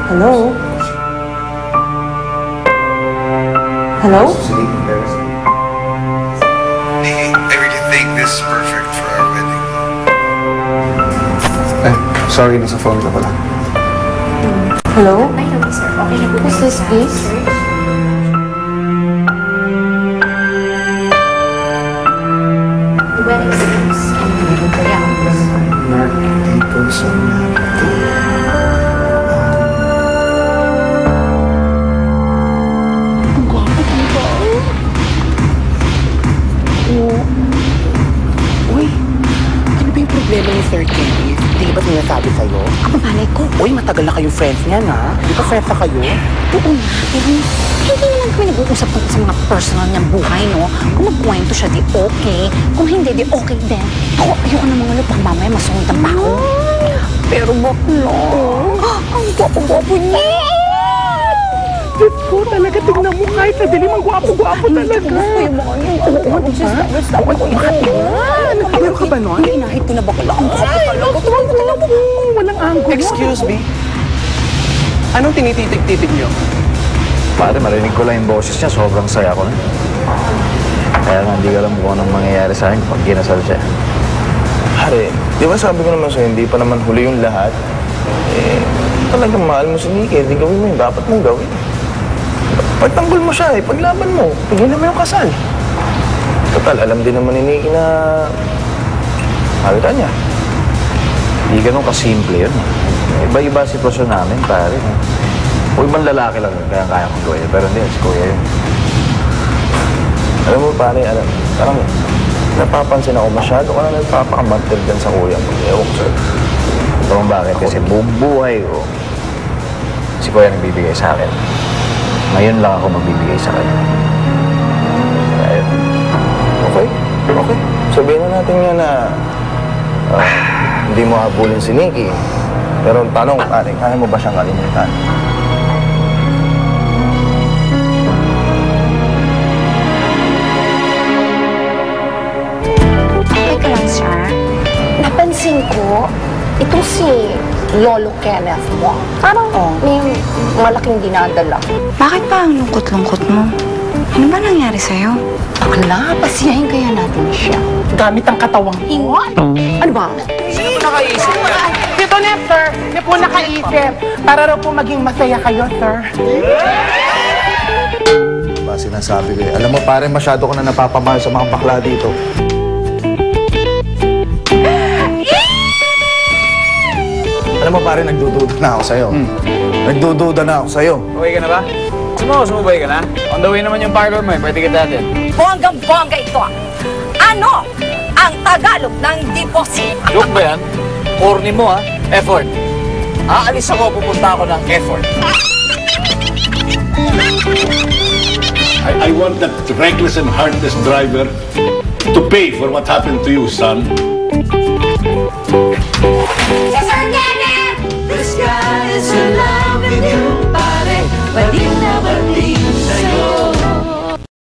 Hello? Hello? Hey, I really think this is perfect for our wedding. Sorry, nasa phone ka pala. Hello? Hello, sir. Okay na po. Who's this, please? The wedding seems Mark Nicholson. Ang gwapo ka ba? Uy, ano ba yung problema ni Sir Kenneth? Di ba sinasabi sa'yo? Ang palay ko. Uy, matagal na kayong friends niyan, ha? Di ba friends na kayo? Oo nga, pero hindi naman kami nag-uusap tungkol sa mga personal niyang buhay, no? Kung magkwento siya, di okay. Kung hindi, di okay din. Ako, ayoko ng mga lupang mamaya masundan pa ako. Pero bakla. Ang gwapo-gwapo niya. Diyos ko, talaga tignan mo kahit sa dilim, ang gwapo-gwapo talaga. Gusto yung mga yun. Oo, gusto ko yung makatingin. Meron ka ba nun? Inahit ko na bakla. Ang gwapo talaga. Tingnan mo. Walang angulo. Excuse me? Anong tinititig-titig niyo? Pare, marinig ko lang yung boses niya. Sobrang saya ko na. Kaya nga, hindi ko alam kung anong mangyayari sa akin pag ginasal siya. Pare, di ba sabi ko naman sa'yo, hindi pa naman huli yung lahat? Eh, talagang mahal mo si Nikki. Hindi gawin mo yung dapat mong gawin. Pagtanggol mo siya, paglaban mo. Pigilan mo yung kasal. Total, alam din naman ni Nikki na mahal ka niya. Hindi ganun kasimple yun. Iba-iba sitwasyon namin, pare. O ibang lalaki lang yun, kaya kaya kong gawin. Pero hindi, si Kuya yun. Alam mo, pare, parang napapansin ako masyado ka na nagpapakamantil dyan sa kuya mo. Ewan ko sa'yo. Ito kung bakit, kasi buong buhay ko, si Kuya nagbibigay sa akin. Ngayon lang ako magbibigay sa kanya. Kaya yun. Okay. Sabihin na natin nga na hindi mo habulin si Nikki. Pero ang tanong, pare, kaya mo ba siyang kalimutan? Teka lang, sir. Napansin ko, itong si Lolo Kenneth mo, parang may malaking dinadala. Bakit pa ang lungkot-lungkot mo? Ano ba nangyari sa'yo? Bakla, pasiyahin kaya natin siya. Gamit ang katawang ko. Ano ba? Sino nakaisip niya? Dito na, sir. Hindi po nakaisip. Para raw po maging masaya kayo, sir. Diba sinasabi ko Alam mo, pare, masyado ko na napapamahal sa mga bakla dito. Alam mo, pare, nagdududa na ako sa'yo. Nagdududa na ako sa'yo. Okay ka na ba? Sumubay ka na? On the way naman yung parlor mo, pwede kita natin. Bonggang-bongga ito. Ano ang Tagalog ng deposit? Joke ba yan? Corny mo, ha? Effort. Aalis ako, pupunta ako ng effort. I want that reckless and heartless driver to pay for what happened to you, son.